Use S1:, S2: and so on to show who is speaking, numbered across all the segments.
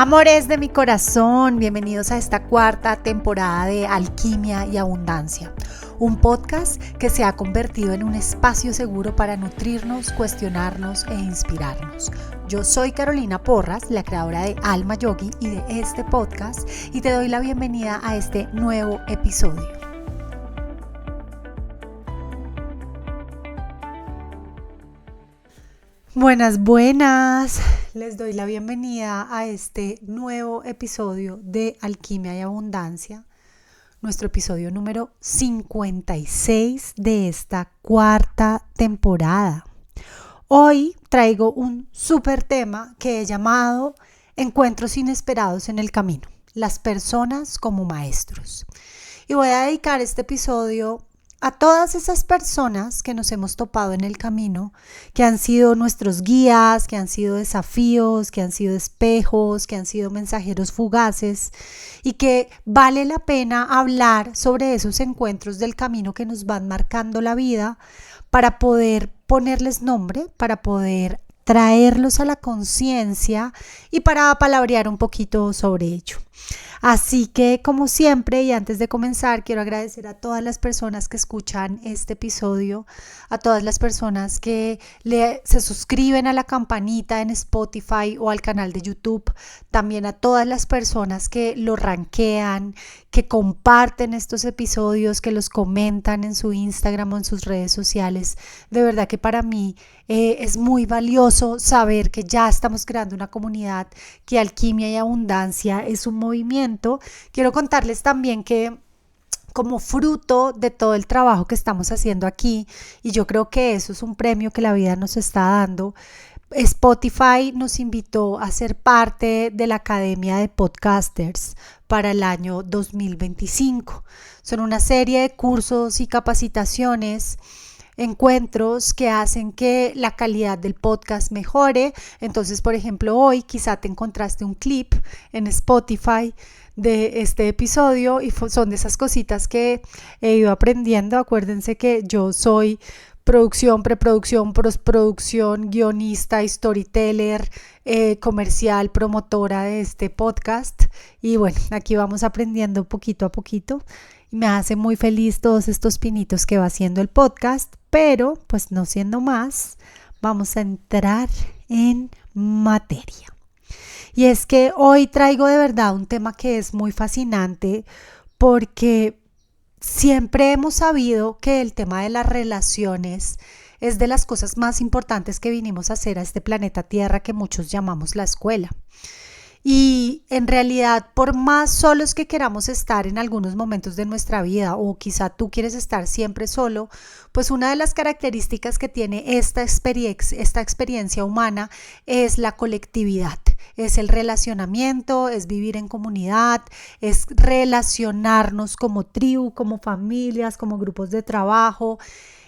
S1: Amores de mi corazón, bienvenidos a esta cuarta temporada de Alquimia y Abundancia, un podcast que se ha convertido en un espacio seguro para nutrirnos, cuestionarnos e inspirarnos. Yo soy Carolina Porras, la creadora de Alma Yogi y de este podcast, y te doy la bienvenida a este nuevo episodio. Buenas, les doy la bienvenida a este nuevo episodio de Alquimia y Abundancia, nuestro episodio número 56 de esta cuarta temporada. Hoy traigo un súper tema que he llamado Encuentros inesperados en el camino, las personas como maestros. Y voy a dedicar este episodio a todas esas personas que nos hemos topado en el camino, que han sido nuestros guías, que han sido desafíos, que han sido espejos, que han sido mensajeros fugaces y que vale la pena hablar sobre esos encuentros del camino que nos van marcando la vida para poder ponerles nombre, para poder traerlos a la conciencia y para palabrear un poquito sobre ello. Así que, como siempre, y antes de comenzar, quiero agradecer a todas las personas que escuchan este episodio, a todas las personas que se suscriben a la campanita en Spotify o al canal de YouTube, también a todas las personas que lo rankean, que comparten estos episodios, que los comentan en su Instagram o en sus redes sociales. De verdad que para mí es muy valioso saber que ya estamos creando una comunidad, que Alquimia y Abundancia es un movimiento. Quiero contarles también que como fruto de todo el trabajo que estamos haciendo aquí, y yo creo que eso es un premio que la vida nos está dando, Spotify nos invitó a ser parte de la Academia de Podcasters para el año 2025. Son una serie de cursos y capacitaciones, encuentros que hacen que la calidad del podcast mejore. Entonces, por ejemplo, hoy quizá te encontraste un clip en Spotify de este episodio y son de esas cositas que he ido aprendiendo. Acuérdense que yo soy producción, preproducción, postproducción, guionista, storyteller, comercial, promotora de este podcast. Y bueno, aquí vamos aprendiendo poquito a poquito. Y me hace muy feliz todos estos pinitos que va haciendo el podcast, pero pues no siendo más, vamos a entrar en materia. Y es que hoy traigo de verdad un tema que es muy fascinante porque siempre hemos sabido que el tema de las relaciones es de las cosas más importantes que vinimos a hacer a este planeta Tierra que muchos llamamos la escuela. Y en realidad, por más solos que queramos estar en algunos momentos de nuestra vida, o quizá tú quieres estar siempre solo, pues una de las características que tiene esta experiencia humana es la colectividad, es el relacionamiento, es vivir en comunidad, es relacionarnos como tribu, como familias, como grupos de trabajo.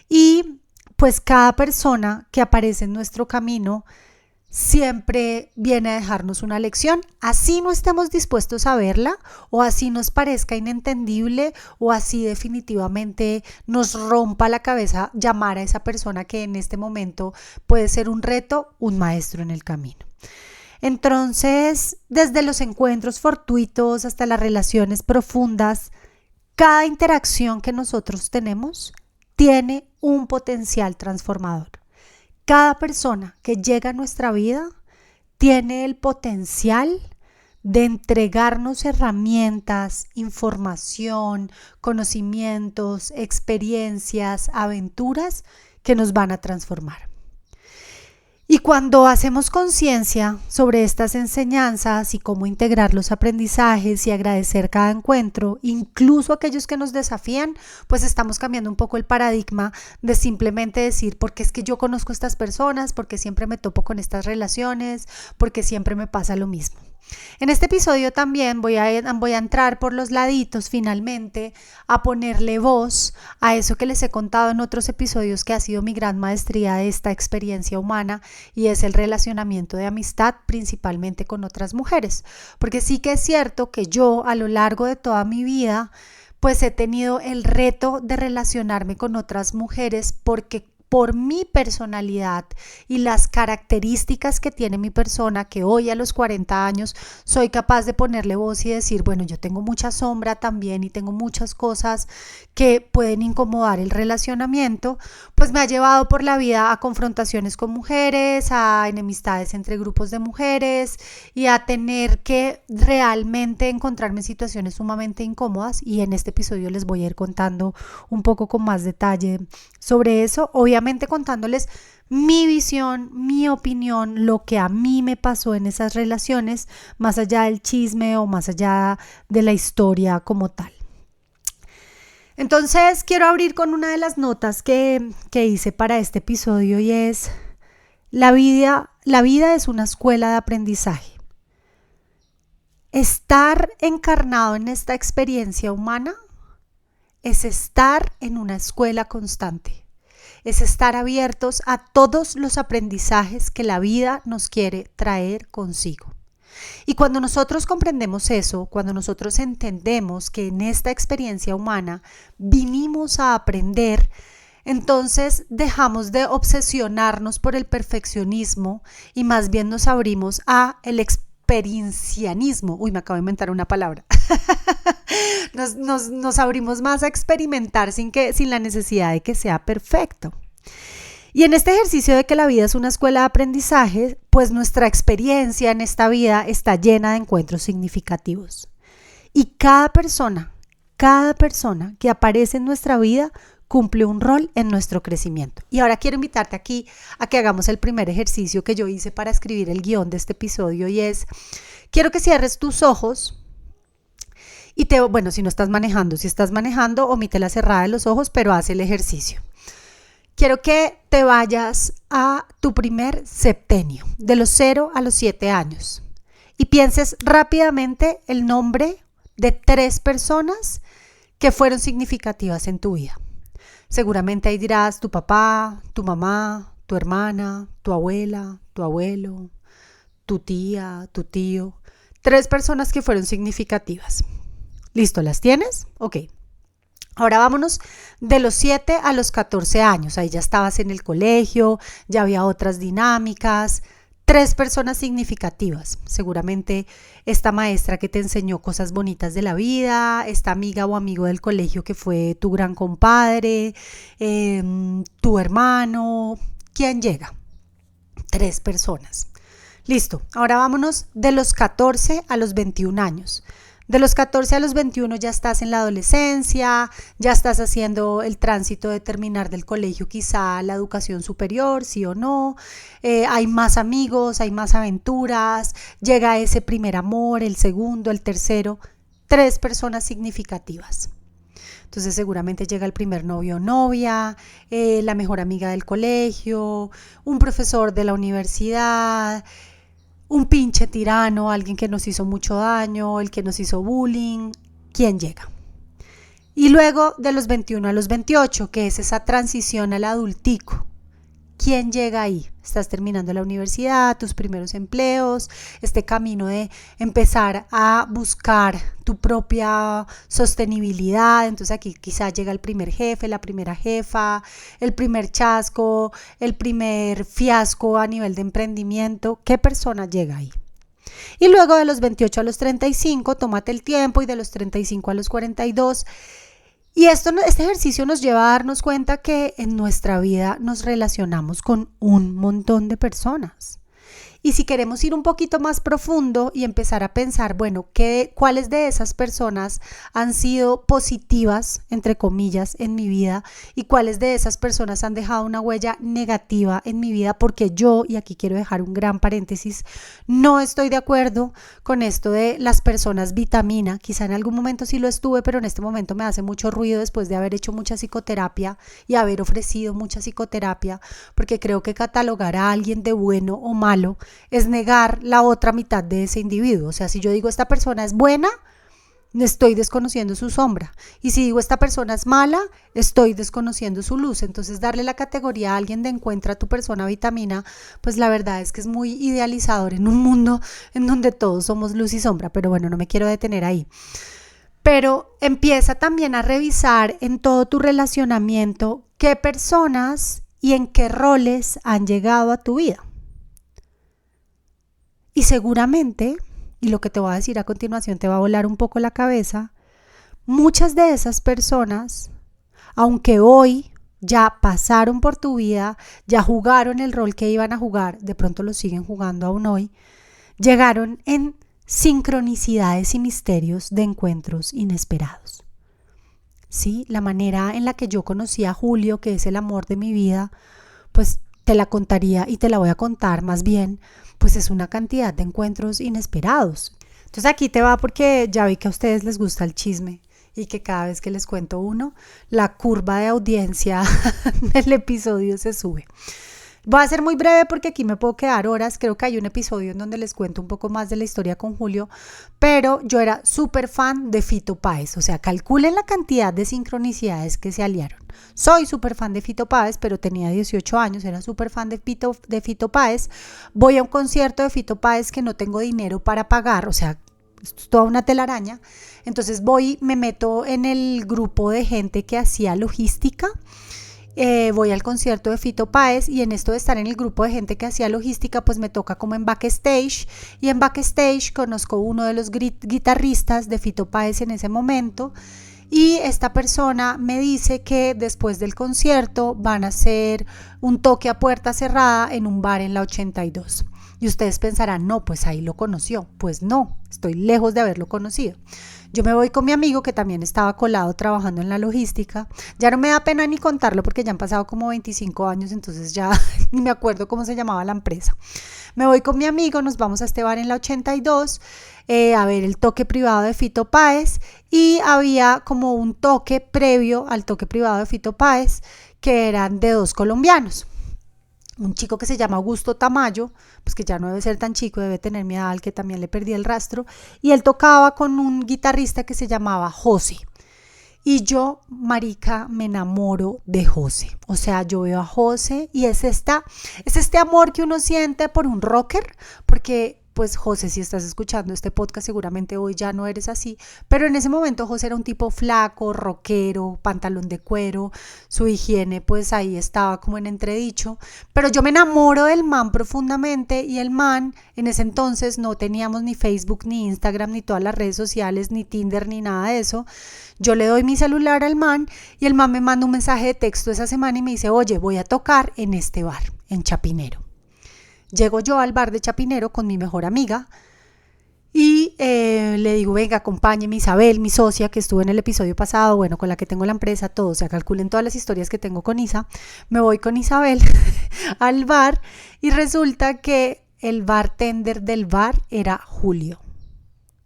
S1: Y pues cada persona que aparece en nuestro camino siempre viene a dejarnos una lección, así no estemos dispuestos a verla o así nos parezca inentendible o así definitivamente nos rompa la cabeza llamar a esa persona que en este momento puede ser un reto, un maestro en el camino. Entonces, desde los encuentros fortuitos hasta las relaciones profundas, cada interacción que nosotros tenemos tiene un potencial transformador. Cada persona que llega a nuestra vida tiene el potencial de entregarnos herramientas, información, conocimientos, experiencias, aventuras que nos van a transformar. Y cuando hacemos conciencia sobre estas enseñanzas y cómo integrar los aprendizajes y agradecer cada encuentro, incluso aquellos que nos desafían, pues estamos cambiando un poco el paradigma de simplemente decir, porque es que yo conozco a estas personas, porque siempre me topo con estas relaciones, porque siempre me pasa lo mismo. En este episodio también voy a entrar por los laditos finalmente a ponerle voz a eso que les he contado en otros episodios que ha sido mi gran maestría de esta experiencia humana y es el relacionamiento de amistad principalmente con otras mujeres. Porque sí que es cierto que yo a lo largo de toda mi vida pues he tenido el reto de relacionarme con otras mujeres porque por mi personalidad y las características que tiene mi persona, que hoy a los 40 años soy capaz de ponerle voz y decir, bueno, yo tengo mucha sombra también y tengo muchas cosas que pueden incomodar el relacionamiento, pues me ha llevado por la vida a confrontaciones con mujeres, a enemistades entre grupos de mujeres y a tener que realmente encontrarme en situaciones sumamente incómodas, y en este episodio les voy a ir contando un poco con más detalle sobre eso, obviamente contándoles mi visión, mi opinión, lo que a mí me pasó en esas relaciones, más allá del chisme o más allá de la historia como tal. Entonces quiero abrir con una de las notas que hice para este episodio, y es: la vida es una escuela de aprendizaje. Estar encarnado en esta experiencia humana es estar en una escuela constante, es estar abiertos a todos los aprendizajes que la vida nos quiere traer consigo. Y cuando nosotros comprendemos eso, cuando nosotros entendemos que en esta experiencia humana vinimos a aprender, entonces dejamos de obsesionarnos por el perfeccionismo y más bien nos abrimos a el experiencianismo. Uy, me acabo de inventar una palabra. Nos abrimos más a experimentar sin la necesidad de que sea perfecto. Y en este ejercicio de que la vida es una escuela de aprendizaje, pues nuestra experiencia en esta vida está llena de encuentros significativos. Y cada persona que aparece en nuestra vida cumple un rol en nuestro crecimiento. Y ahora quiero invitarte aquí a que hagamos el primer ejercicio que yo hice para escribir el guión de este episodio, y es: quiero que cierres tus ojos y si no estás manejando, si estás manejando, omite la cerrada de los ojos, pero haz el ejercicio. Quiero que te vayas a tu primer septenio, de los 0 a los 7 años, y pienses rápidamente el nombre de 3 personas que fueron significativas en tu vida. Seguramente ahí dirás tu papá, tu mamá, tu hermana, tu abuela, tu abuelo, tu tía, tu tío. 3 personas que fueron significativas. ¿Listo? ¿Las tienes? Ok. Ahora vámonos de los 7 a los 14 años. Ahí ya estabas en el colegio, ya había otras dinámicas. 3 personas significativas. Seguramente esta maestra que te enseñó cosas bonitas de la vida, esta amiga o amigo del colegio que fue tu gran compadre, tu hermano. ¿Quién llega? 3 personas. Listo. Ahora vámonos de los 14 a los 21 años. De los 14 a los 21 ya estás en la adolescencia, ya estás haciendo el tránsito de terminar del colegio, quizá la educación superior, sí o no. Hay más amigos, hay más aventuras, llega ese primer amor, el segundo, el tercero. 3 personas significativas. Entonces seguramente llega el primer novio o novia, la mejor amiga del colegio, un profesor de la universidad, un pinche tirano, alguien que nos hizo mucho daño, el que nos hizo bullying. ¿Quién llega? Y luego de los 21 a los 28, que es esa transición al adultico. ¿Quién llega ahí? Estás terminando la universidad, tus primeros empleos, este camino de empezar a buscar tu propia sostenibilidad. Entonces aquí quizá llega el primer jefe, la primera jefa, el primer chasco, el primer fiasco a nivel de emprendimiento. ¿Qué persona llega ahí? Y luego de los 28 a los 35, tómate el tiempo, y de los 35 a los 42. Y este ejercicio nos lleva a darnos cuenta que en nuestra vida nos relacionamos con un montón de personas. Y si queremos ir un poquito más profundo y empezar a pensar, bueno, ¿cuáles de esas personas han sido positivas, entre comillas, en mi vida? ¿Y cuáles de esas personas han dejado una huella negativa en mi vida? Porque yo, y aquí quiero dejar un gran paréntesis, no estoy de acuerdo con esto de las personas vitamina. Quizá en algún momento sí lo estuve, pero en este momento me hace mucho ruido después de haber hecho mucha psicoterapia y haber ofrecido mucha psicoterapia, porque creo que catalogar a alguien de bueno o malo es negar la otra mitad de ese individuo. O sea, si yo digo esta persona es buena, estoy desconociendo su sombra. Y si digo esta persona es mala, estoy desconociendo su luz. Entonces darle la categoría a alguien de encuentra tu persona vitamina, pues la verdad es que es muy idealizador en un mundo en donde todos somos luz y sombra. Pero bueno, no me quiero detener ahí. Pero empieza también a revisar en todo tu relacionamiento qué personas y en qué roles han llegado a tu vida. Y seguramente, y lo que te voy a decir a continuación te va a volar un poco la cabeza, muchas de esas personas, aunque hoy ya pasaron por tu vida, ya jugaron el rol que iban a jugar, de pronto lo siguen jugando aún hoy, llegaron en sincronicidades y misterios de encuentros inesperados. Sí, la manera en la que yo conocí a Julio, que es el amor de mi vida, pues te la contaría y te la voy a contar más bien, pues es una cantidad de encuentros inesperados. Entonces aquí te va porque ya vi que a ustedes les gusta el chisme y que cada vez que les cuento uno, la curva de audiencia del episodio se sube. Voy a ser muy breve porque aquí me puedo quedar horas. Creo que hay un episodio en donde les cuento un poco más de la historia con Julio, pero yo era súper fan de Fito Páez. O sea, calculen la cantidad de sincronicidades que se aliaron. Soy súper fan de Fito Páez, pero tenía 18 años, era súper fan de Fito Páez. Voy a un concierto de Fito Páez que no tengo dinero para pagar, o sea, es toda una telaraña. Entonces me meto en el grupo de gente que hacía logística. Voy al concierto de Fito Páez y en esto de estar en el grupo de gente que hacía logística, pues me toca como en backstage, y en backstage conozco uno de los guitarristas de Fito Páez en ese momento, y esta persona me dice que después del concierto van a hacer un toque a puerta cerrada en un bar en la 82. Y ustedes pensarán, no, pues ahí lo conoció. Pues no, estoy lejos de haberlo conocido. Yo me voy con mi amigo que también estaba colado trabajando en la logística. Ya no me da pena ni contarlo porque ya han pasado como 25 años, entonces ya ni me acuerdo cómo se llamaba la empresa. Me voy con mi amigo, nos vamos a este bar en la 82 a ver el toque privado de Fito Páez, y había como un toque previo al toque privado de Fito Páez que eran de dos colombianos. Un chico que se llama Augusto Tamayo, pues que ya no debe ser tan chico, debe tener mi edad, al que también le perdí el rastro, y él tocaba con un guitarrista que se llamaba José. Y yo, marica, me enamoro de José. O sea, yo veo a José y es este amor que uno siente por un rocker, porque pues José, si estás escuchando este podcast, seguramente hoy ya no eres así, pero en ese momento José era un tipo flaco, rockero, pantalón de cuero, su higiene pues ahí estaba como en entredicho, pero yo me enamoro del man profundamente, y el man en ese entonces no teníamos ni Facebook, ni Instagram, ni todas las redes sociales, ni Tinder, ni nada de eso. Yo le doy mi celular al man y el man me manda un mensaje de texto esa semana y me dice, oye, voy a tocar en este bar, en Chapinero. Llego yo al bar de Chapinero con mi mejor amiga y le digo, venga, acompáñeme, Isabel, mi socia que estuvo en el episodio pasado, bueno, con la que tengo la empresa, todo, o sea, calculen todas las historias que tengo con Isa. Me voy con Isabel al bar y resulta que el bartender del bar era Julio.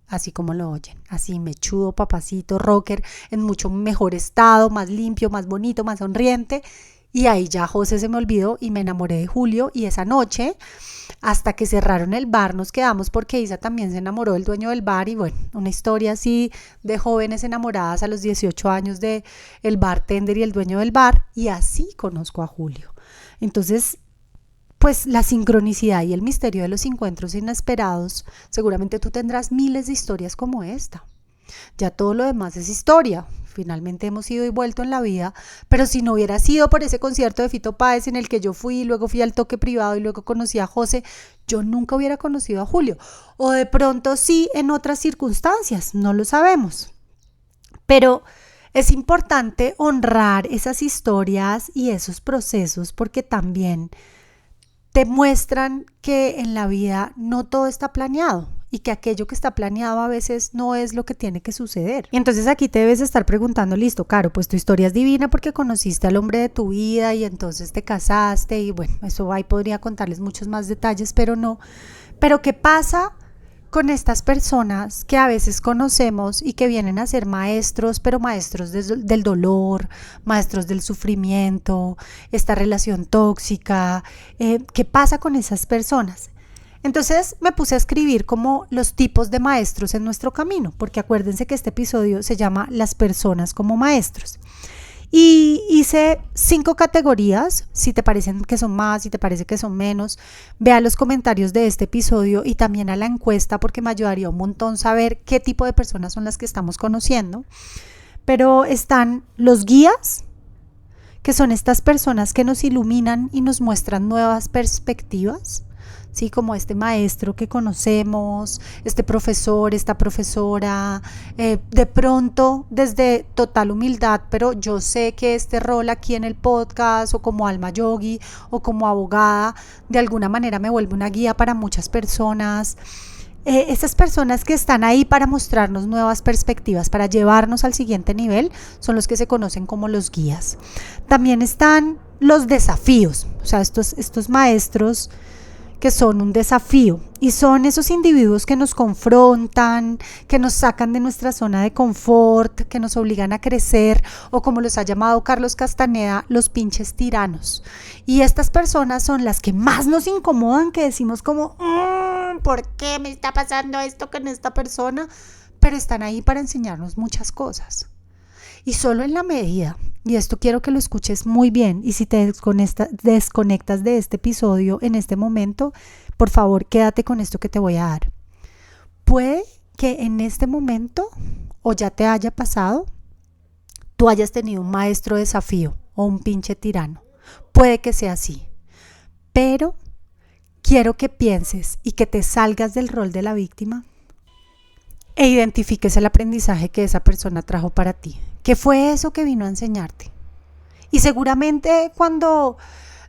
S1: Así como lo oyen, así mechudo, papacito, rocker, en mucho mejor estado, más limpio, más bonito, más sonriente. Y ahí ya José se me olvidó y me enamoré de Julio, y esa noche, hasta que cerraron el bar, nos quedamos porque Isa también se enamoró del dueño del bar, y bueno, una historia así de jóvenes enamoradas a los 18 años de el bartender y el dueño del bar, y así conozco a Julio. Entonces, pues la sincronicidad y el misterio de los encuentros inesperados, seguramente tú tendrás miles de historias como esta. Ya todo lo demás es historia. Finalmente hemos ido y vuelto en la vida, pero si no hubiera sido por ese concierto de Fito Páez en el que yo fui, luego fui al toque privado y luego conocí a José, yo nunca hubiera conocido a Julio. O de pronto sí en otras circunstancias, no lo sabemos. Pero es importante honrar esas historias y esos procesos porque también te muestran que en la vida no todo está planeado, y que aquello que está planeado a veces no es lo que tiene que suceder. Y entonces aquí te debes estar preguntando, listo, Caro, pues tu historia es divina porque conociste al hombre de tu vida y entonces te casaste, y bueno, eso ahí podría contarles muchos más detalles, pero no. Pero ¿qué pasa con estas personas que a veces conocemos y que vienen a ser maestros, pero maestros del dolor, maestros del sufrimiento, esta relación tóxica? ¿Qué pasa con esas personas? Entonces me puse a escribir como los tipos de maestros en nuestro camino, porque acuérdense que este episodio se llama Las personas como maestros. Y hice 5 categorías. Si te parecen que son más, si te parece que son menos, vea los comentarios de este episodio y también a la encuesta, porque me ayudaría un montón saber qué tipo de personas son las que estamos conociendo. Pero están los guías, que son estas personas que nos iluminan y nos muestran nuevas perspectivas. Sí, como este maestro que conocemos, este profesor, esta profesora, de pronto desde total humildad, pero yo sé que este rol aquí en el podcast o como alma yogi o como abogada, de alguna manera me vuelve una guía para muchas personas. Estas personas que están ahí para mostrarnos nuevas perspectivas, para llevarnos al siguiente nivel, son los que se conocen como los guías. También están los desafíos, o sea, estos maestros que son un desafío y son esos individuos que nos confrontan, que nos sacan de nuestra zona de confort, que nos obligan a crecer, o como los ha llamado Carlos Castaneda, los pinches tiranos. Y estas personas son las que más nos incomodan, que decimos como ¿por qué me está pasando esto con esta persona? Pero están ahí para enseñarnos muchas cosas. Y solo en la medida, y esto quiero que lo escuches muy bien, y si te desconectas de este episodio en este momento, por favor quédate con esto que te voy a dar. Puede que en este momento, o ya te haya pasado, tú hayas tenido un maestro desafío o un pinche tirano. Puede que sea así, pero quiero que pienses y que te salgas del rol de la víctima e identifiques el aprendizaje que esa persona trajo para ti. ¿Qué fue eso que vino a enseñarte? Y seguramente cuando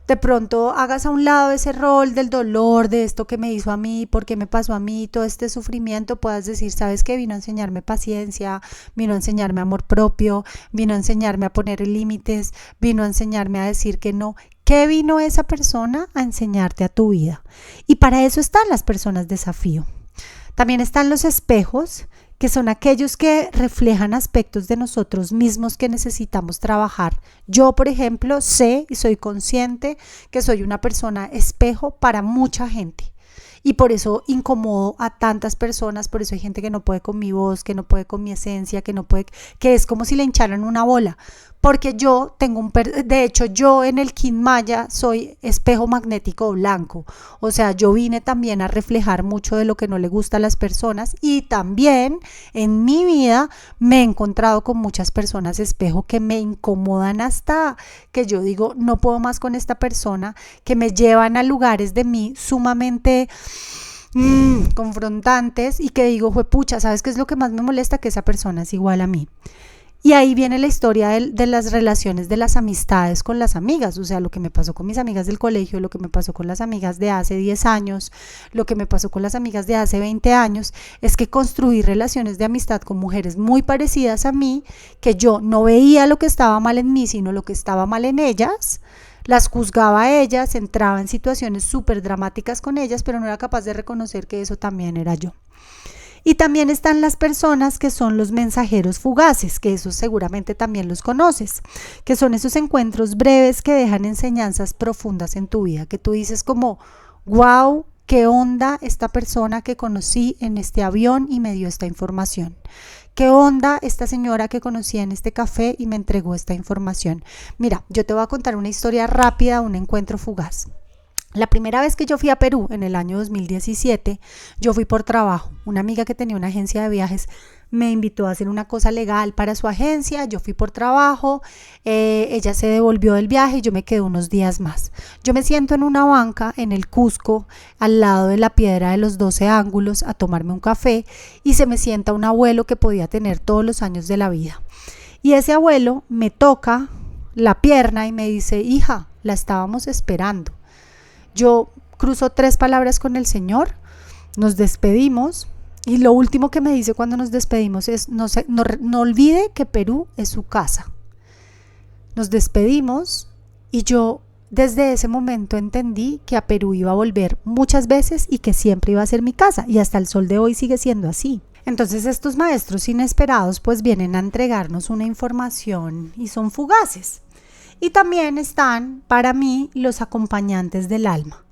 S1: de pronto hagas a un lado ese rol del dolor, de esto que me hizo a mí, por qué me pasó a mí, todo este sufrimiento, puedas decir, ¿sabes qué? Vino a enseñarme paciencia, vino a enseñarme amor propio, vino a enseñarme a poner límites, vino a enseñarme a decir que no. ¿Qué vino esa persona a enseñarte a tu vida? Y para eso están las personas desafío. También están los espejos, que son aquellos que reflejan aspectos de nosotros mismos que necesitamos trabajar. Yo, por ejemplo, sé y soy consciente que soy una persona espejo para mucha gente. Y por eso incomodo a tantas personas, por eso hay gente que no puede con mi voz, que no puede con mi esencia, que no puede, que es como si le hincharan una bola. Porque yo tengo de hecho yo en el Kin Maya soy espejo magnético blanco. O sea, yo vine también a reflejar mucho de lo que no le gusta a las personas y también en mi vida me he encontrado con muchas personas espejo que me incomodan hasta que yo digo no puedo más con esta persona, que me llevan a lugares de mí sumamente confrontantes y que digo, juepucha, ¿sabes qué es lo que más me molesta? Que esa persona es igual a mí. Y ahí viene la historia de las relaciones, de las amistades con las amigas, o sea, lo que me pasó con mis amigas del colegio, lo que me pasó con las amigas de hace 10 años, lo que me pasó con las amigas de hace 20 años, es que construí relaciones de amistad con mujeres muy parecidas a mí, que yo no veía lo que estaba mal en mí, sino lo que estaba mal en ellas, las juzgaba a ellas, entraba en situaciones súper dramáticas con ellas, pero no era capaz de reconocer que eso también era yo. Y también están las personas que son los mensajeros fugaces, que esos seguramente también los conoces, que son esos encuentros breves que dejan enseñanzas profundas en tu vida, que tú dices como, wow, qué onda esta persona que conocí en este avión y me dio esta información. ¿Qué onda esta señora que conocí en este café y me entregó esta información? Mira, yo te voy a contar una historia rápida, un encuentro fugaz. La primera vez que yo fui a Perú en el año 2017, yo fui por trabajo. Una amiga que tenía una agencia de viajes me invitó a hacer una cosa legal para su agencia, yo fui por trabajo, ella se devolvió del viaje y yo me quedé unos días más. Yo me siento en una banca en el Cusco, al lado de la piedra de los 12 ángulos, a tomarme un café y se me sienta un abuelo que podía tener todos los años de la vida. Y ese abuelo me toca la pierna y me dice, hija, la estábamos esperando. Yo cruzo 3 palabras con el Señor, nos despedimos y lo último que me dice cuando nos despedimos es no olvide que Perú es su casa. Nos despedimos y yo desde ese momento entendí que a Perú iba a volver muchas veces y que siempre iba a ser mi casa y hasta el sol de hoy sigue siendo así. Entonces estos maestros inesperados pues vienen a entregarnos una información y son fugaces. Y también están para mí los acompañantes del alma,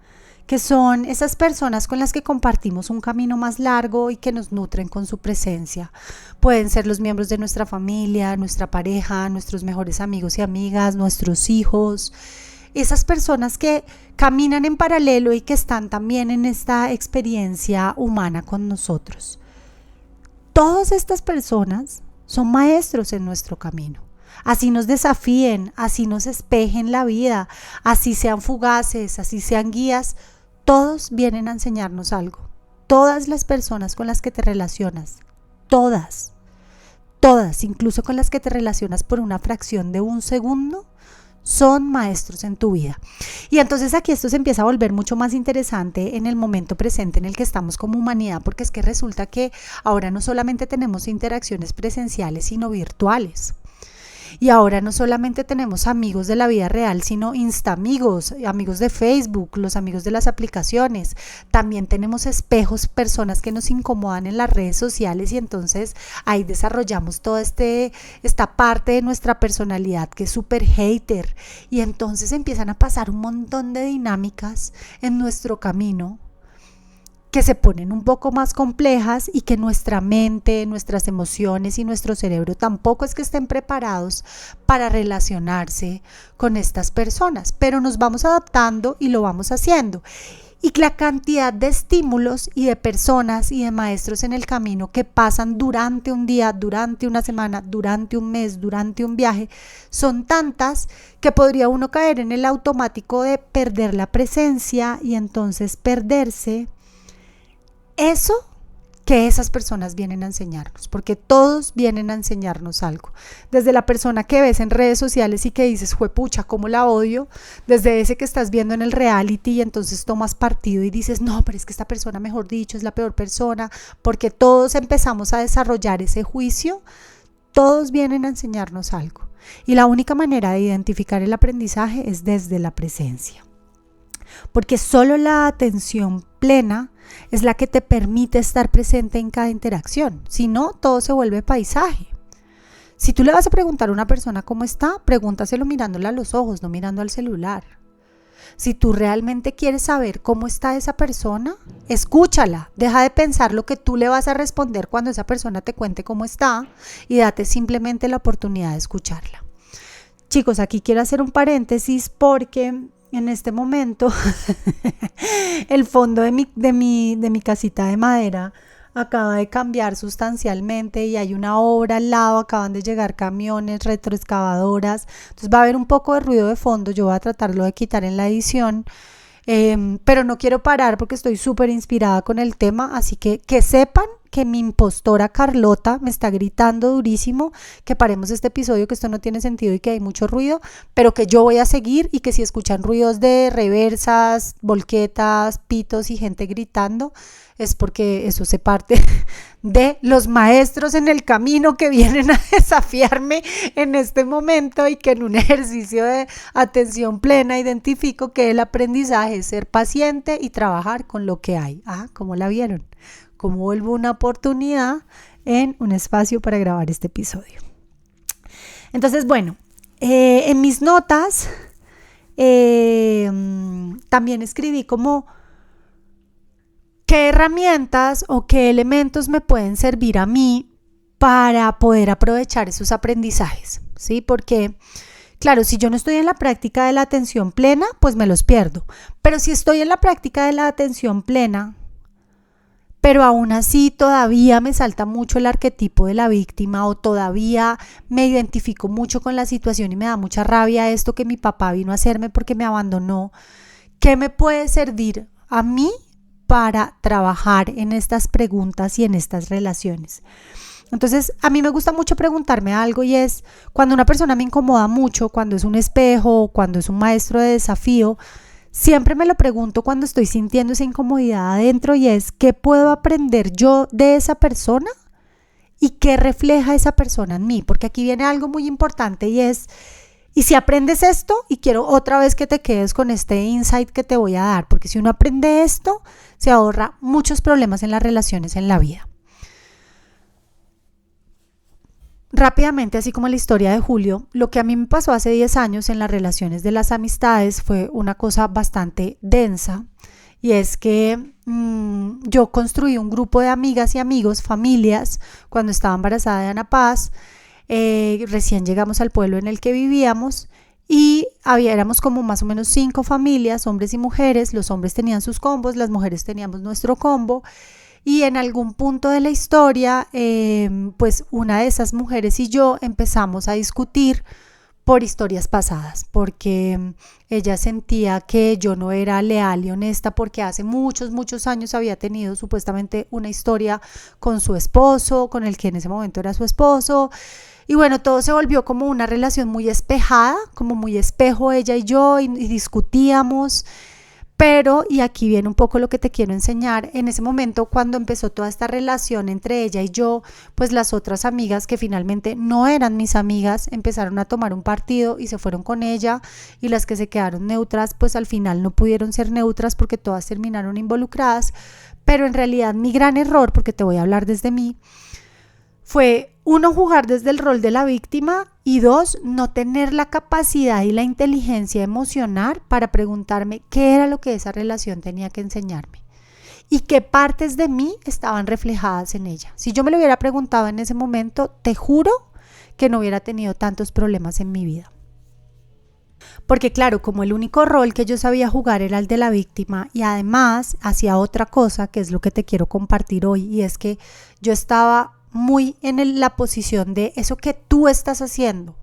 S1: que son esas personas con las que compartimos un camino más largo y que nos nutren con su presencia. Pueden ser los miembros de nuestra familia, nuestra pareja, nuestros mejores amigos y amigas, nuestros hijos, esas personas que caminan en paralelo y que están también en esta experiencia humana con nosotros. Todas estas personas son maestros en nuestro camino. así nos desafíen, así nos espejen la vida, así sean fugaces, así sean guías, todos vienen a enseñarnos algo. Todas las personas con las que te relacionas, todas, incluso con las que te relacionas por una fracción de un segundo, son maestros en tu vida. Y entonces aquí esto se empieza a volver mucho más interesante en el momento presente en el que estamos como humanidad, porque es que resulta que ahora no solamente tenemos interacciones presenciales, sino virtuales. Y ahora no solamente tenemos amigos de la vida real, sino instamigos, amigos de Facebook, los amigos de las aplicaciones. También tenemos espejos, personas que nos incomodan en las redes sociales, y entonces ahí desarrollamos toda esta parte de nuestra personalidad que es súper hater. Y entonces empiezan a pasar un montón de dinámicas en nuestro camino que se ponen un poco más complejas y que nuestra mente, nuestras emociones y nuestro cerebro tampoco es que estén preparados para relacionarse con estas personas, pero nos vamos adaptando y lo vamos haciendo. Y la cantidad de estímulos y de personas y de maestros en el camino que pasan durante un día, durante una semana, durante un mes, durante un viaje, son tantas que podría uno caer en el automático de perder la presencia y entonces perderse eso que esas personas vienen a enseñarnos, porque todos vienen a enseñarnos algo. Desde la persona que ves en redes sociales y que dices, juepucha, cómo la odio, desde ese que estás viendo en el reality y entonces tomas partido y dices, no, pero es que esta persona, mejor dicho, es la peor persona, porque todos empezamos a desarrollar ese juicio, todos vienen a enseñarnos algo. Y la única manera de identificar el aprendizaje es desde la presencia. Porque solo la atención plena es la que te permite estar presente en cada interacción. Si no, todo se vuelve paisaje. Si tú le vas a preguntar a una persona cómo está, pregúntaselo mirándola a los ojos, no mirando al celular. Si tú realmente quieres saber cómo está esa persona, escúchala. Deja de pensar lo que tú le vas a responder cuando esa persona te cuente cómo está y date simplemente la oportunidad de escucharla. Chicos, aquí quiero hacer un paréntesis porque en este momento el fondo de mi casita de madera acaba de cambiar sustancialmente y hay una obra al lado, acaban de llegar camiones, retroexcavadoras, entonces va a haber un poco de ruido de fondo. Yo voy a tratarlo de quitar en la edición, pero no quiero parar porque estoy súper inspirada con el tema, así que sepan que mi impostora Carlota me está gritando durísimo que paremos este episodio, que esto no tiene sentido y que hay mucho ruido, pero que yo voy a seguir, y que si escuchan ruidos de reversas, volquetas, pitos y gente gritando, es porque eso se parte de los maestros en el camino que vienen a desafiarme en este momento, y que en un ejercicio de atención plena identifico que el aprendizaje es ser paciente y trabajar con lo que hay. ¿Cómo la vieron? Cómo vuelvo una oportunidad en un espacio para grabar este episodio. Entonces, bueno, en mis notas también escribí como qué herramientas o qué elementos me pueden servir a mí para poder aprovechar esos aprendizajes, ¿sí? Porque, claro, si yo no estoy en la práctica de la atención plena, pues me los pierdo. Pero si estoy en la práctica de la atención plena, pero aún así todavía me salta mucho el arquetipo de la víctima, o todavía me identifico mucho con la situación y me da mucha rabia esto que mi papá vino a hacerme porque me abandonó, ¿qué me puede servir a mí para trabajar en estas preguntas y en estas relaciones? Entonces, a mí me gusta mucho preguntarme algo, y es cuando una persona me incomoda mucho, cuando es un espejo, cuando es un maestro de desafío, siempre me lo pregunto cuando estoy sintiendo esa incomodidad adentro, y es ¿qué puedo aprender yo de esa persona? ¿Y qué refleja esa persona en mí? Porque aquí viene algo muy importante, y es, y si aprendes esto, y quiero otra vez que te quedes con este insight que te voy a dar, porque si uno aprende esto, se ahorra muchos problemas en las relaciones en la vida. Rápidamente, así como la historia de Julio, lo que a mí me pasó hace 10 años en las relaciones de las amistades fue una cosa bastante densa, y es que yo construí un grupo de amigas y amigos, familias, cuando estaba embarazada de Ana Paz. Recién llegamos al pueblo en el que vivíamos y éramos como más o menos 5 familias, hombres y mujeres. Los hombres tenían sus combos, las mujeres teníamos nuestro combo. Y en algún punto de la historia, pues una de esas mujeres y yo empezamos a discutir por historias pasadas, porque ella sentía que yo no era leal y honesta porque hace muchos años había tenido supuestamente una historia con su esposo, con el que en ese momento era su esposo. Y bueno, todo se volvió como una relación muy espejada, como muy espejo ella y yo, y discutíamos. Pero, y aquí viene un poco lo que te quiero enseñar, en ese momento cuando empezó toda esta relación entre ella y yo, pues las otras amigas que finalmente no eran mis amigas empezaron a tomar un partido y se fueron con ella, y las que se quedaron neutras pues al final no pudieron ser neutras porque todas terminaron involucradas. Pero en realidad mi gran error, porque te voy a hablar desde mí, fue uno, jugar desde el rol de la víctima, y dos, no tener la capacidad y la inteligencia emocional para preguntarme qué era lo que esa relación tenía que enseñarme y qué partes de mí estaban reflejadas en ella. Si yo me lo hubiera preguntado en ese momento, te juro que no hubiera tenido tantos problemas en mi vida. Porque claro, como el único rol que yo sabía jugar era el de la víctima, y además hacía otra cosa que es lo que te quiero compartir hoy, y es que yo estaba muy en la posición de eso que tú estás haciendo.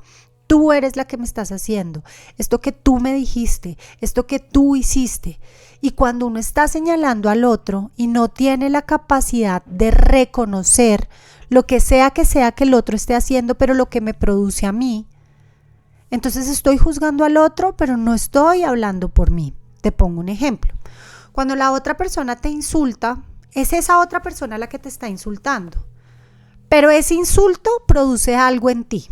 S1: Tú eres la que me estás haciendo. Esto que tú me dijiste, esto que tú hiciste. Y cuando uno está señalando al otro y no tiene la capacidad de reconocer lo que sea que el otro esté haciendo, pero lo que me produce a mí, entonces estoy juzgando al otro, pero no estoy hablando por mí. Te pongo un ejemplo. Cuando la otra persona te insulta, es esa otra persona la que te está insultando. Pero ese insulto produce algo en ti.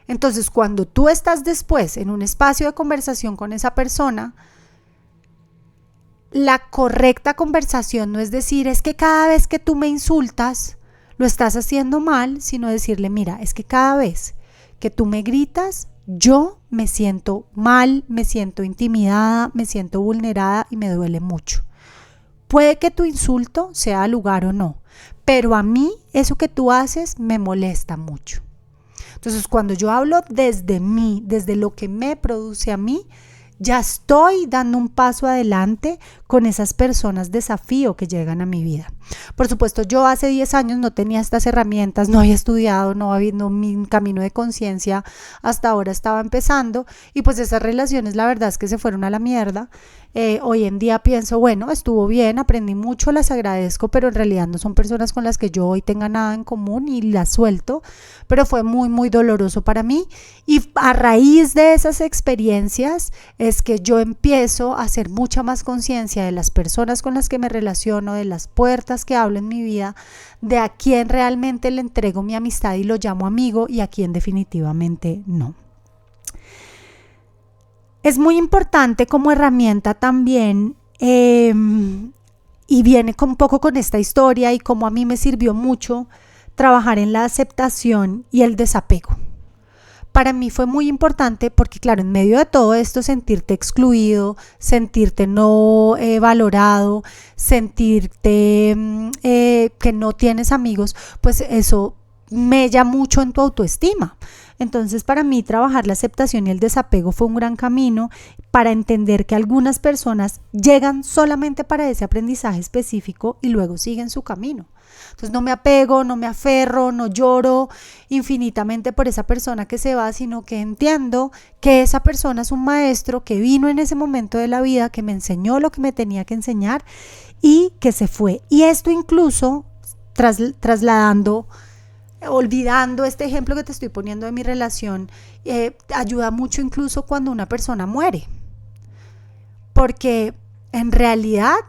S1: Entonces, cuando tú estás después en un espacio de conversación con esa persona, la correcta conversación no es decir, es que cada vez que tú me insultas, lo estás haciendo mal, sino decirle, mira, es que cada vez que tú me gritas, yo me siento mal, me siento intimidada, me siento vulnerada y me duele mucho. Puede que tu insulto sea al lugar o no, pero a mí eso que tú haces me molesta mucho. Entonces, cuando yo hablo desde mí, desde lo que me produce a mí, ya estoy dando un paso adelante con esas personas desafío que llegan a mi vida. Por supuesto, yo hace 10 años no tenía estas herramientas, no había estudiado, mi camino de conciencia hasta ahora estaba empezando, y pues esas relaciones la verdad es que se fueron a la mierda. Hoy en día pienso, bueno, estuvo bien, aprendí mucho, las agradezco, pero en realidad no son personas con las que yo hoy tenga nada en común y las suelto, pero fue muy doloroso para mí, y a raíz de esas experiencias es que yo empiezo a hacer mucha más conciencia de las personas con las que me relaciono, de las puertas que hablo en mi vida, de a quién realmente le entrego mi amistad y lo llamo amigo y a quién definitivamente no. Es muy importante como herramienta también, y viene un poco con esta historia y como a mí me sirvió mucho, trabajar en la aceptación y el desapego. Para mí fue muy importante porque claro, en medio de todo esto, sentirte excluido, sentirte no valorado, sentirte que no tienes amigos, pues eso mella mucho en tu autoestima. Entonces, para mí trabajar la aceptación y el desapego fue un gran camino para entender que algunas personas llegan solamente para ese aprendizaje específico y luego siguen su camino. Entonces no me apego, no me aferro, no lloro infinitamente por esa persona que se va, sino que entiendo que esa persona es un maestro que vino en ese momento de la vida, que me enseñó lo que me tenía que enseñar y que se fue. Y esto incluso trasladando, olvidando este ejemplo que te estoy poniendo de mi relación, ayuda mucho incluso cuando una persona muere. Porque en realidad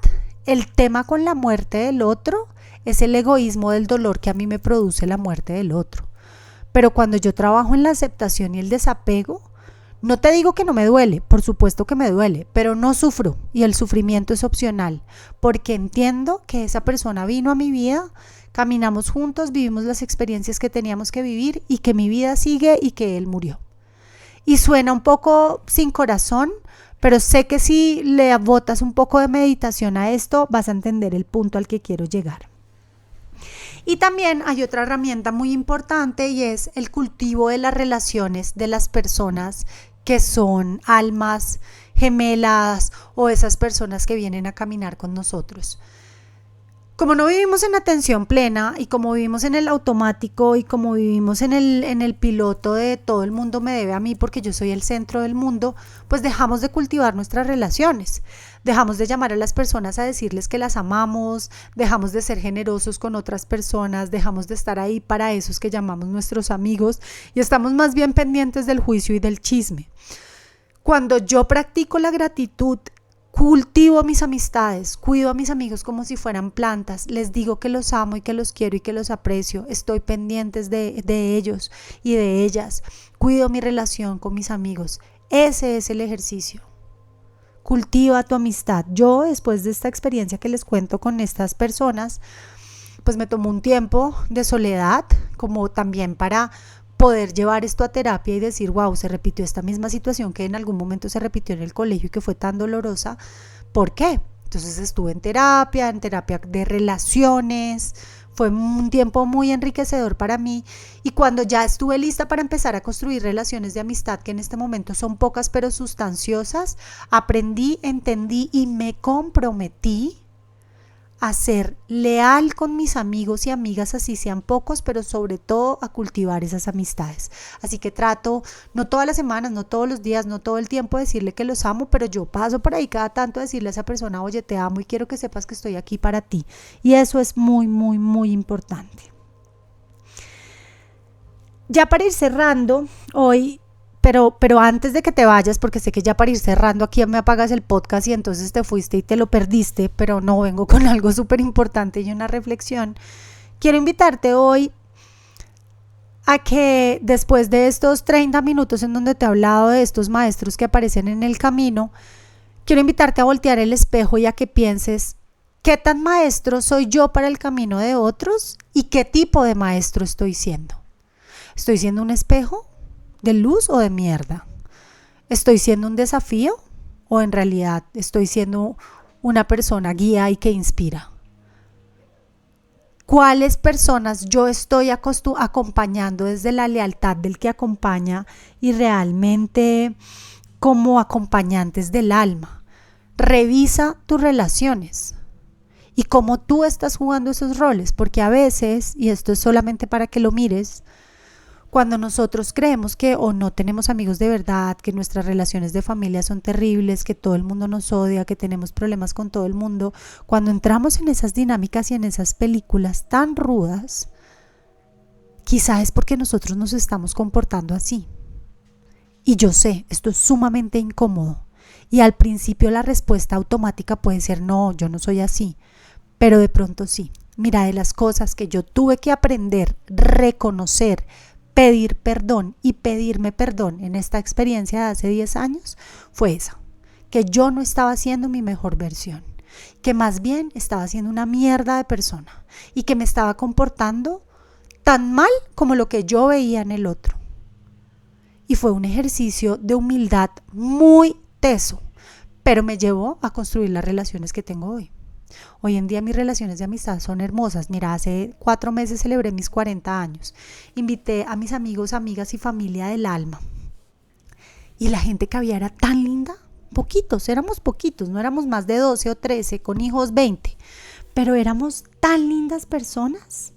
S1: el tema con la muerte del otro es el egoísmo del dolor que a mí me produce la muerte del otro. Pero cuando yo trabajo en la aceptación y el desapego, no te digo que no me duele, por supuesto que me duele, pero no sufro y el sufrimiento es opcional, porque entiendo que esa persona vino a mi vida, caminamos juntos, vivimos las experiencias que teníamos que vivir y que mi vida sigue y que él murió. Y suena un poco sin corazón, pero sé que si le botas un poco de meditación a esto, vas a entender el punto al que quiero llegar. Y también hay otra herramienta muy importante y es el cultivo de las relaciones de las personas que son almas gemelas o esas personas que vienen a caminar con nosotros. Como no vivimos en atención plena y como vivimos en el automático y como vivimos en el piloto de todo el mundo me debe a mí porque yo soy el centro del mundo, pues dejamos de cultivar nuestras relaciones, dejamos de llamar a las personas a decirles que las amamos, dejamos de ser generosos con otras personas, dejamos de estar ahí para esos que llamamos nuestros amigos y estamos más bien pendientes del juicio y del chisme. Cuando yo practico la gratitud, cultivo mis amistades, cuido a mis amigos como si fueran plantas, les digo que los amo y que los quiero y que los aprecio, estoy pendientes de ellos y de ellas, cuido mi relación con mis amigos. Ese es el ejercicio. Cultiva tu amistad. Yo, después de esta experiencia que les cuento con estas personas, pues me tomó un tiempo de soledad, como también para poder llevar esto a terapia y decir, wow, se repitió esta misma situación que en algún momento se repitió en el colegio y que fue tan dolorosa. ¿Por qué? Entonces estuve en terapia de relaciones, fue un tiempo muy enriquecedor para mí y cuando ya estuve lista para empezar a construir relaciones de amistad, que en este momento son pocas pero sustanciosas, aprendí, entendí y me comprometí a ser leal con mis amigos y amigas, así sean pocos, pero sobre todo a cultivar esas amistades. Así que trato, no todas las semanas, no todos los días, no todo el tiempo decirle que los amo, pero yo paso por ahí cada tanto a decirle a esa persona, oye, te amo y quiero que sepas que estoy aquí para ti. Y eso es muy, muy, muy importante. Ya para ir cerrando, hoy... Pero antes de que te vayas, porque sé que ya para ir cerrando aquí me apagas el podcast y entonces te fuiste y te lo perdiste, pero no, vengo con algo súper importante y una reflexión. Quiero invitarte hoy a que después de estos 30 minutos en donde te he hablado de estos maestros que aparecen en el camino, quiero invitarte a voltear el espejo y a que pienses qué tan maestro soy yo para el camino de otros y qué tipo de maestro estoy siendo. ¿Estoy siendo un espejo de luz o de mierda? ¿Estoy siendo un desafío o en realidad estoy siendo una persona guía y que inspira? ¿Cuáles personas yo estoy acompañando desde la lealtad del que acompaña y realmente como acompañantes del alma? Revisa tus relaciones y cómo tú estás jugando esos roles, porque a veces, y esto es solamente para que lo mires, cuando nosotros creemos que o no tenemos amigos de verdad, que nuestras relaciones de familia son terribles, que todo el mundo nos odia, que tenemos problemas con todo el mundo, cuando entramos en esas dinámicas y en esas películas tan rudas, quizá es porque nosotros nos estamos comportando así. Y yo sé, esto es sumamente incómodo. Y al principio la respuesta automática puede ser no, yo no soy así, pero de pronto sí. Mira, de las cosas que yo tuve que aprender, reconocer, pedir perdón y pedirme perdón en esta experiencia de hace 10 años fue esa, que yo no estaba siendo mi mejor versión, que más bien estaba siendo una mierda de persona y que me estaba comportando tan mal como lo que yo veía en el otro. Y fue un ejercicio de humildad muy teso, pero me llevó a construir las relaciones que tengo hoy. Hoy en día mis relaciones de amistad son hermosas. Mira, hace 4 meses celebré mis 40 años. Invité a mis amigos, amigas y familia del alma. Y la gente que había era tan linda. Éramos poquitos, no éramos más de 12 o 13, con hijos 20. Pero éramos tan lindas personas.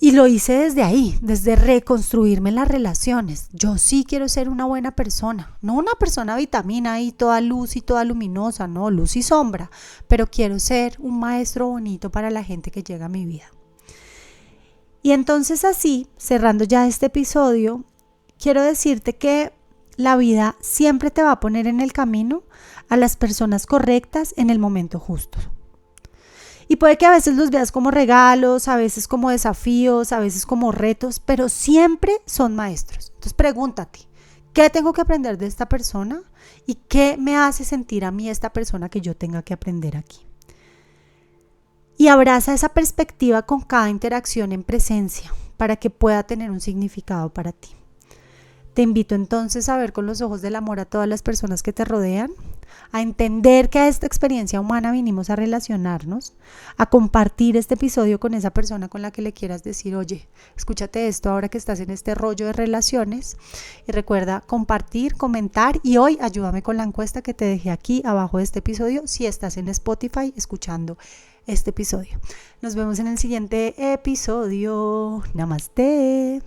S1: Y lo hice desde ahí, desde reconstruirme las relaciones. Yo sí quiero ser una buena persona, no una persona vitamina y toda luz y toda luminosa, no, luz y sombra, pero quiero ser un maestro bonito para la gente que llega a mi vida. Y entonces así, cerrando ya este episodio, quiero decirte que la vida siempre te va a poner en el camino a las personas correctas en el momento justo. Y puede que a veces los veas como regalos, a veces como desafíos, a veces como retos, pero siempre son maestros. Entonces pregúntate, ¿qué tengo que aprender de esta persona? ¿Y qué me hace sentir a mí esta persona que yo tenga que aprender aquí? Y abraza esa perspectiva con cada interacción en presencia para que pueda tener un significado para ti. Te invito entonces a ver con los ojos del amor a todas las personas que te rodean, a entender que a esta experiencia humana vinimos a relacionarnos, a compartir este episodio con esa persona con la que le quieras decir, oye, escúchate esto ahora que estás en este rollo de relaciones. Y recuerda compartir, comentar y hoy ayúdame con la encuesta que te dejé aquí abajo de este episodio si estás en Spotify escuchando este episodio. Nos vemos en el siguiente episodio. Namaste.